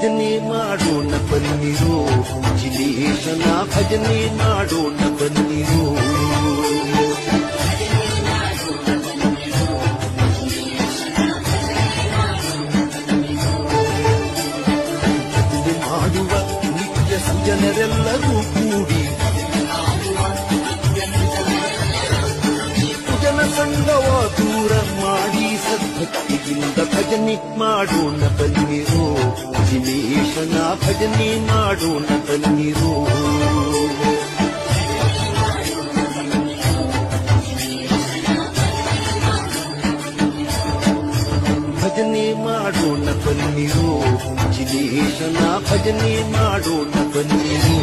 ಭಜನೆ ಮಾಡೋಣ ಬನ್ನಿರೋ, ಜಿನೇಶನ ಭಜನೆ ಮಾಡೋಣ ಬನ್ನಿರೋ. ಭಜನೆ ಮಾಡುವ ನಿತ್ಯ ಸುಜನರೆಲ್ಲರೂ ಕೂಡಿ ಜನ ಸಂಗವ ದೂರ ಮಾಡಿ ಸದ್ಭಕ್ತಿಯಿಂದ ಭಜನೆ ಮಾಡೋಣ ಬನ್ನಿರೋ, ಜಿನೇಶನ ಭಜನೆ ಮಾಡೋಣ ಬನ್ನಿರೋ. ಭಜನೆ ಮಾಡೋಣ ಬನ್ನಿರೋ, ಜಿನೇಶನ ಭಜನೆ ಮಾಡೋಣ ಬನ್ನಿರೋ.